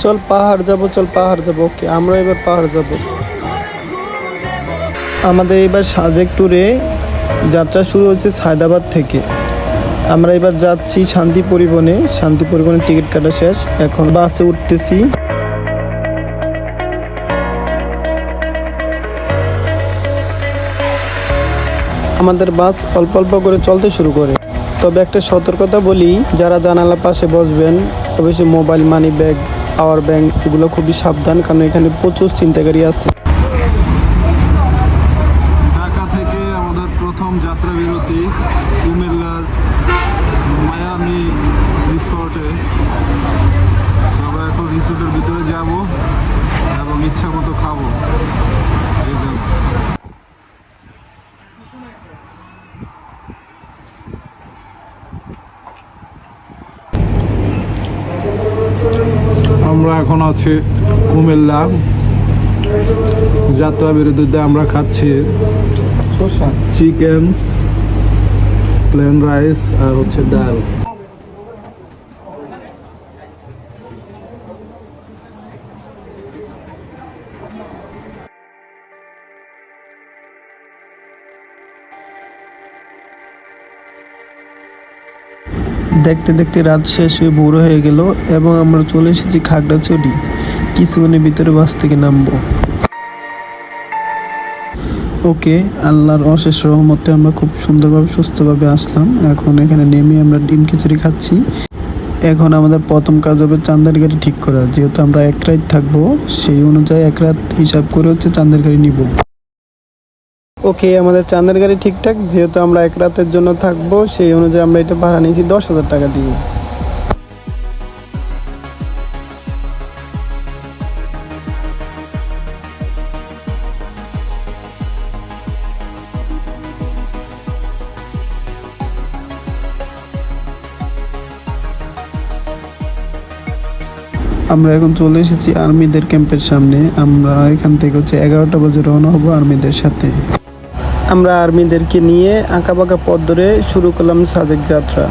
চল পাহাড় যাব, চল পাহাড় যাব। ওকে, আমরা এবার পাহাড় যাব। আমাদের এবার সাজেক ট্যুরে যাত্রা শুরু হচ্ছে সায়দাবাদ থেকে। আমরা এবার যাচ্ছি শান্তি পরিবহনে। শান্তি পরিবহনের টিকিট কাটা শেষ, এখন বাসে উঠতেছি। আমাদের বাস অল্প অল্প করে চলতে শুরু করে। তবে একটা সতর্কতা বলি, যারা জানালার পাশে বসবেন অবশ্যই mobile, money bag, power bank এগুলো খুবই সাবধান, কারণ এখানে প্রচুর ছিনতাইকারী আছে। ঢাকা থেকে আমাদের প্রথম যাত্রা বিরতি কুমিল্লার মায়ামি রিসোর্টে। সবাই এখন রিসোর্টের ভিতরে যাব এবং ইচ্ছা মতো খাবো। এই দেখো, আমরা এখন আছি কুমিল্লা যাত্রা বিরতিতে। আমরা খাচ্ছি চিকেন, প্লেন রাইস আর হচ্ছে ডাল। দেখতে দেখতে রাত শেষ হয়ে ভোর হয়ে গেল এবং আমরা চলে এসেছি খাগড়াছড়ি। কিছুক্ষণের ভিতরে বাস থেকে নামবো। ওকে, আল্লাহর অশেষ রহমতে আমরা খুব সুন্দরভাবে সুস্থভাবে আসলাম। এখন এখানে নেমে আমরা ডিম খিচুড়ি খাচ্ছি। এখন আমাদের প্রথম কাজ হবে চান্দের গাড়ি ঠিক করা। যেহেতু আমরা এক রাত থাকবো, সেই অনুযায়ী এক রাত হিসাব করে হচ্ছে চান্দের গাড়ি নিব। ওকে, আমাদের চাঁদের গাড়ি ঠিকঠাক। যেহেতু আমরা এক রাতের জন্য থাকবো, সেই অনুযায়ী আমরা এটা ভাড়া নিয়েছি 10,000 টাকা দিয়ে। আমরা এখন চলে এসেছি আর্মিদের ক্যাম্পের সামনে। আমরা এখান থেকে হচ্ছে 11টা বাজে রওনা হবো আর্মিদের সাথে। আমরা আর্মিদেরকে নিয়ে আঁকাবাঁকা পথ ধরে শুরু করলাম সাজেক যাত্রা।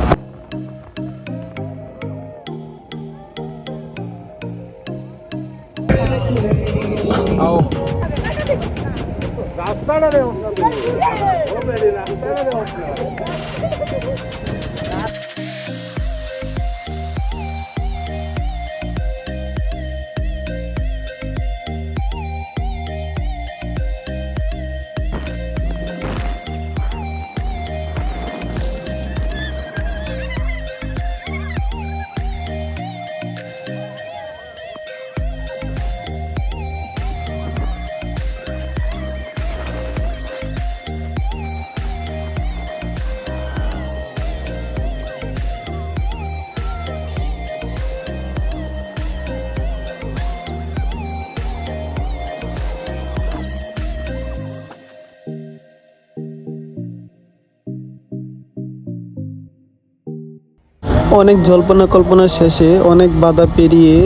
অনেক জল্পনা কল্পনা শেষে, অনেক বাধা পেরিয়ে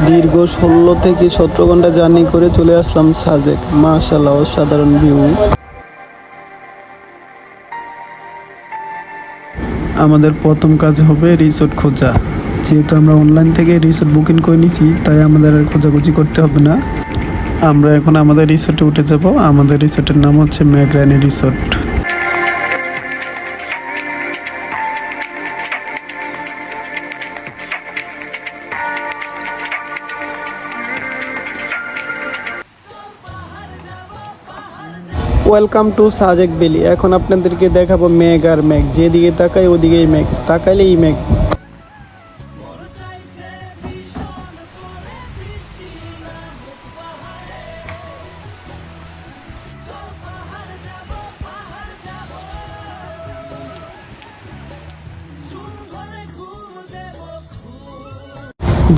দীর্ঘ 16 থেকে 17 ঘন্টা জার্নি করে চলে আসলাম সাজেক। মাশাআল্লাহ, অসাধারণ ভিউ। আমাদের প্রথম কাজ হবে রিসোর্ট খোঁজা। যেহেতু আমরা অনলাইন থেকে রিসোর্ট বুকিং করে নিয়েছি, তাই আমাদের আর খোঁজাখুঁজি করতে হবে না। আমরা এখন আমাদের রিসোর্টে উঠে যাব। আমাদের রিসোর্টের নাম হচ্ছে Meghrani resort. Welcome to Sajek valley. এখন আপনাদেরকে দেখাবো মেঘ আর মেঘ। যেদিকে তাকাই ওদিকেই মেঘ, তাকাইলেই মেঘ।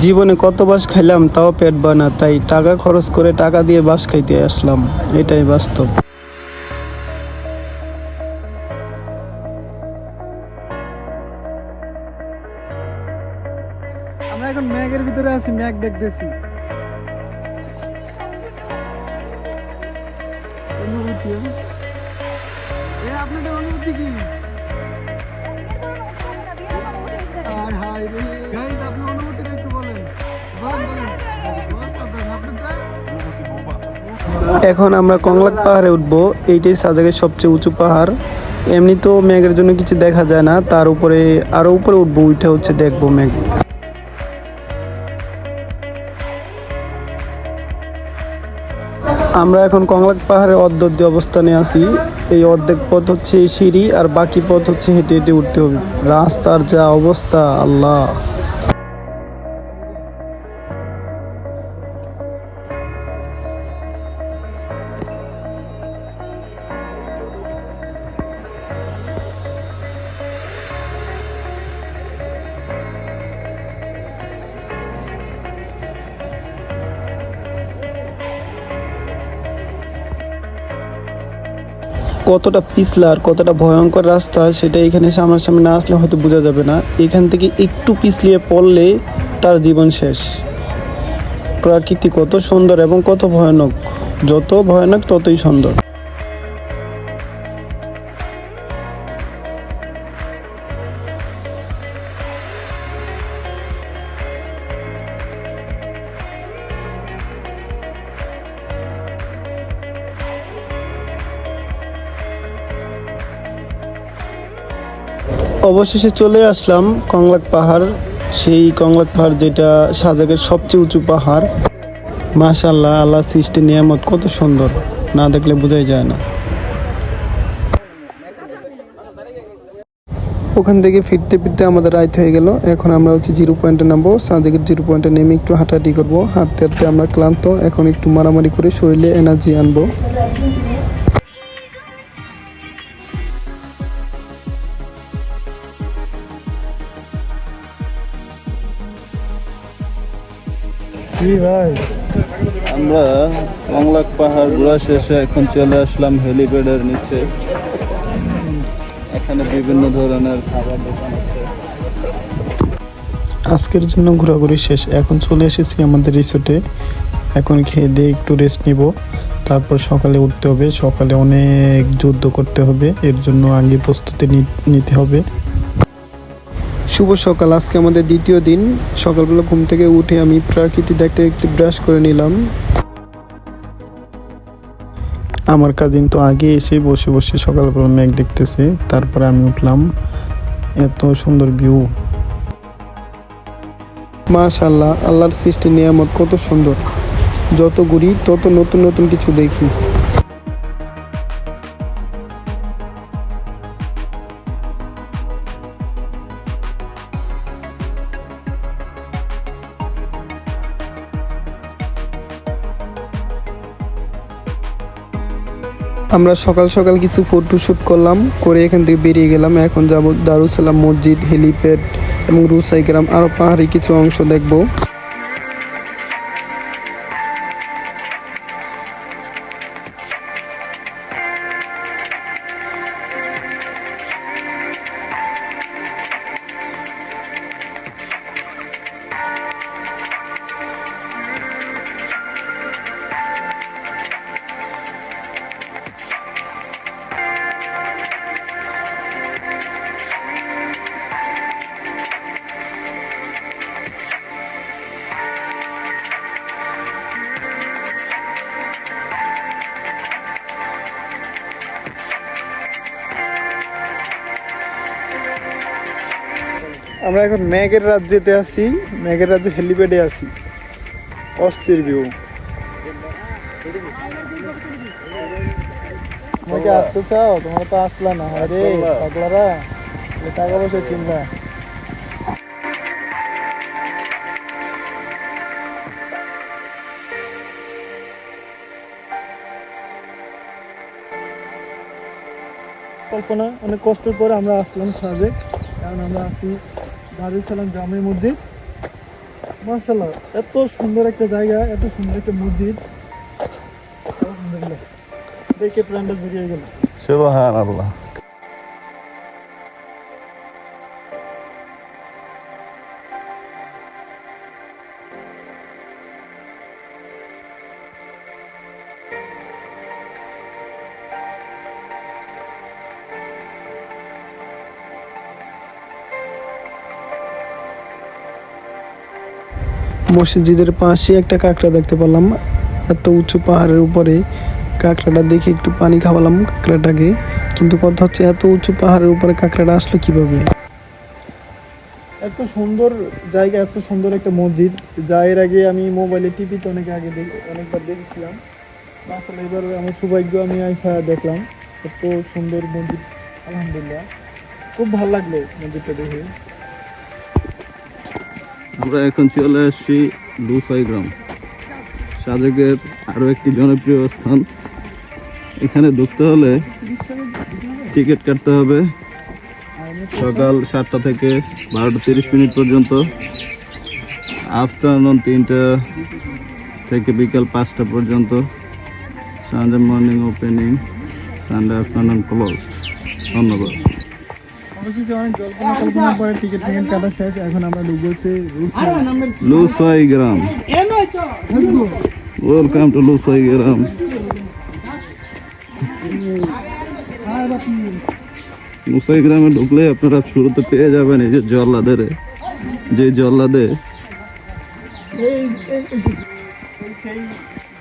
জীবনে কত বাস খাইলাম তাও পেট বানা, তাই টাকা খরচ করে টাকা দিয়ে বাস খাইতে আসলাম। এটাই বাস্তব। আমরা এখন মেঘের ভিতরে আছি, মেঘ দেখতেছি। আপনাদের অনুভূতি কি? আর হাই গাইস, আপনি অনুভূতিটা একটু বলেন। এখন আমরা কংলাক পাহাড়ে উঠবো। এইটাই সাজেকের সবচেয়ে উঁচু পাহাড়। এমনি তো মেঘের জন্য কিছু দেখা যায় না, তার উপরে আরো উপরে উঠবো, ওইটা হচ্ছে দেখবো মেঘ। আমরা এখন কংলাক পাহাড়ের অর্ধেক অবস্থানে আছি। এই অর্ধেক পথ হচ্ছে সিঁড়ি আর বাকি পথ হচ্ছে হেঁটে হেঁটে উঠতে হবে। রাস্তার যা অবস্থা আল্লাহ! কতটা পিছলা আর কতটা ভয়ঙ্কর রাস্তা সেটা এখানে সামনাসামনি না আসলে হয়তো বোঝা যাবে না। এখান থেকে একটু পিছলিয়ে পড়লে তার জীবন শেষ। প্রকৃতি কত সুন্দর এবং কত ভয়ানক, যত ভয়ানক ততই সুন্দর। অবশেষে চলে আসলাম কংলাক পাহাড়। সেই কংলাক পাহাড় যেটা সাজেকের সবচেয়ে উঁচু পাহাড়। মাশাআল্লাহ, আল্লাহ সৃষ্টি নিয়ামত কত সুন্দর, না দেখলে বোঝাই যায় না। ওখান থেকে ফিরতে ফিরতে আমাদের রাত হয়ে গেল। এখন আমরা হচ্ছে 0 পয়েন্টে নামবো। সাজেকের 0 পয়েন্টে নেমে একটু হাঁটাহাঁটি করবো। হাঁটতে হাঁটতে আমরা ক্লান্ত, এখন একটু মারামারি করে শরীরে এনার্জি আনবো। আমরা কংলাক পাহাড় ঘোরা শেষে এখন চলে আসলাম হেলিপ্যাডের নিচে। এখানে বিভিন্ন ধরনের খাবার দোকান আছে। আজকের জন্য ঘোরাঘুরি শেষ। এখন চলে এসেছি আমাদের রিসোর্টে। এখন খেয়ে দিয়ে একটু রেস্ট নিব, তারপর সকালে উঠতে হবে। সকালে অনেক যুদ্ধ করতে হবে, এর জন্য আগে প্রস্তুতি নিতে হবে। শুভ সকাল, আজকে আমাদের দ্বিতীয় দিন। সকালবেলা ঘুম থেকে উঠে আমি প্রকৃতি দেখতে দেখতে ব্রাশ করে নিলাম। আমার কাজিন তো আগে এসে বসে বসে সকালবেলা মেঘ দেখতেছে, তারপরে আমি উঠলাম। এত সুন্দর ভিউ, মাশাআল্লাহ, আল্লাহর সৃষ্টি নিয়ামত কত সুন্দর। যত ঘুরি তত নতুন নতুন কিছু দেখি। আমরা সকাল সকাল কিছু ফটোশ্যুট করলাম, করে এখান থেকে বেরিয়ে গেলাম। এখন যাব দারুস সালাম মসজিদ, হেলিপ্যাড এবং রুসাই গ্রাম, আরও পাহাড়ি কিছু অংশ দেখব। আমরা এখন মেঘের রাজ্যেতে আছি, মেঘের রাজ্য হেলিপ্যাডে আছি। অস্থির ভিউ। তোমাকে আসতে চাও? তোমরা তো আসলা না। আরে পাগলারা, টাকা পয়সা চিনবা। কল্পনা, অনেক কষ্টের পরে আমরা আসলাম সাজেক, কারণ আমরা আছি দারুস সালাম জামে মসজিদ। মাশাআল্লাহ, এত সুন্দর একটা জায়গা, এত সুন্দর একটা মসজিদ, আলহামদুলিল্লাহ, দেখে প্রাণটা জুড়িয়ে গেল। সুবহানাল্লাহ। মসজিদের পাশে একটা কাঁকড়া দেখতে পেলাম। এত উঁচু পাহাড়ের উপরে কাঁকড়াটা দেখে একটু পানি খাওয়ালাম কাঁকড়াটাকে, কিন্তু কথা হচ্ছে এত উঁচু পাহাড়ের উপরে কাঁকড়াটা আসলো কিভাবে? এত সুন্দর জায়গা, এত সুন্দর একটা মসজিদ, যা এর আগে আমি মোবাইলে টিভিতে অনেকবার দেখেছিলাম। আসলে এবার আমার সৌভাগ্য, আমি আইসা দেখলাম এত সুন্দর মসজিদ। আলহামদুলিল্লাহ, খুব ভালো লাগলো মসজিদটা দেখে। আমরা এখন চলে আসছি লুসাই গ্রাম, সাজেকের আরো একটি জনপ্রিয় স্থান। এখানে ঢুকতে হলে টিকিট কাটতে হবে সকাল 7টা থেকে 12:30 পর্যন্ত, আফটারনুন 3টা থেকে বিকাল 5টা পর্যন্ত, Sunday morning opening, Sunday afternoon close. ধন্যবাদ। অবশেষে অনেক কল্পনা করে টিকিট কাটা শেষ, এখন আমরা ঢুকছি লুসাই গ্রাম। ওয়েলকাম টু লুসাই গ্রাম। লুসাই গ্রামে ঢুকলে আপনারা শুরুতে পেয়ে যাবেন এই যে জল্লাদের, যে জল্লাদে সেই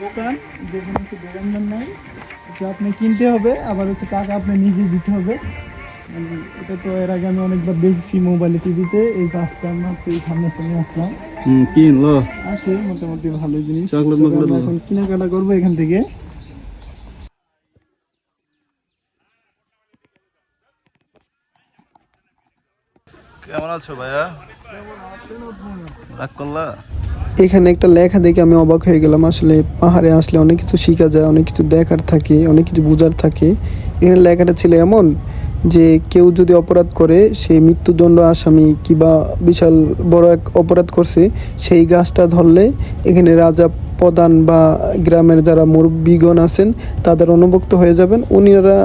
দোকান যেখানে হচ্ছে দোকানদার নাই, এটা আপনি কিনতে হবে, আবার হচ্ছে টাকা আপনি নিজে দিতে হবে। এটা তো এর আগে আমি অনেকবার দেখছি মোবাইলে টিভিতে, এই কাজটা আমরা হচ্ছে এই সামনে আসলাম। কিনলো আছে মোটামুটি ভালো জিনিস, চকলেট তবে মকলেট আমরা এখন কেনাকাটা করবো এখান থেকে। কেমন আছো ভাইয়া? রাগ করলা? এখানে একটা লেখা দেখে আমি অবাক হয়ে গেলাম। আসলে পাহাড়ে আসলে অনেক কিছু শেখা যায়, অনেক কিছু দেখার থাকে, অনেক কিছু বোঝার থাকে। এখানে লেখাটা ছিল এমন যে কেউ যদি অপরাধ করে, সেই মৃত্যুদণ্ড আসামি কিংবা বিশাল বড় এক অপরাধ করছে, সেই গাছটা ধরলে এখানে রাজা প্রধান বা গ্রামের যারা মুরব্বীগণ আছেন তাদের অনুভুক্ত হয়ে যাবেন, উনিরা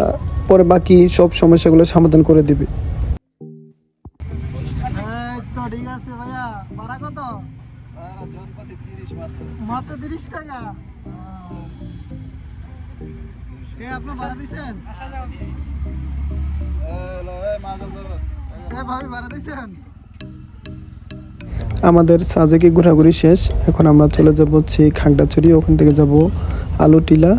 পরে বাকি সব সমস্যাগুলো সমাধান করে দিবে। ঠিক আছে ভাইয়া, ভাড়া কত? মাত্র 30 টাকা। আপনি ভাড়া দিচ্ছেন? আমাদের সাজেকে ঘোরাঘুরি শেষ, এখন আমরা চলে যাব হচ্ছে খাগড়াছড়ি, ওখান থেকে যাব আলুটিলা।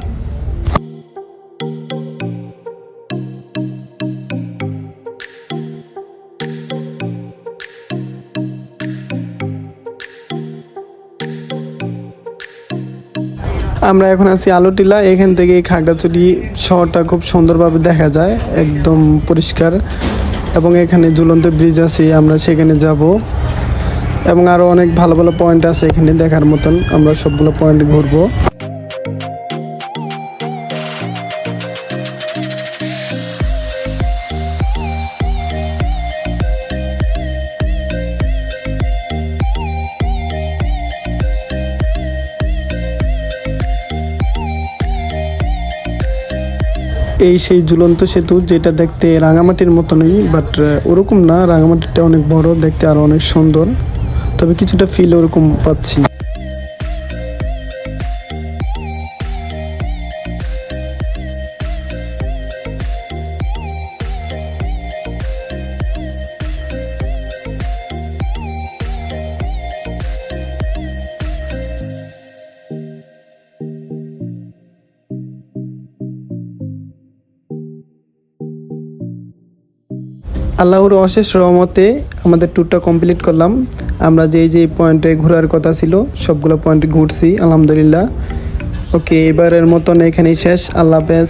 আমরা এখন আছি আলুটিলা, এখান থেকে খাগড়াছড়ি শহরটা খুব সুন্দরভাবে দেখা যায়, একদম পরিষ্কার, এবং এখানে ঝুলন্ত ব্রিজ আছে, আমরা সেখানে যাব, এবং আরও অনেক ভালো ভালো পয়েন্ট আছে এখানে দেখার মতন, আমরা সবগুলো পয়েন্ট ঘুরবো। এই সেই ঝুলন্ত সেতু, যেটা দেখতে রাঙামাটির মতনই, বাট ওরকম না, রাঙামাটিটা অনেক বড়, দেখতে আরো অনেক সুন্দর, তবে কিছুটা ফিল ওরকম পাচ্ছি। আল্লাহর অশেষ রহমতে আমাদের ট্যুরটা কমপ্লিট করলাম। আমরা যে পয়েন্টে ঘোরার কথা ছিল সবগুলো পয়েন্টে ঘুরছি আলহামদুলিল্লাহ। ওকে, এবারের মতন এখানেই শেষ। আল্লাহ হাফেজ।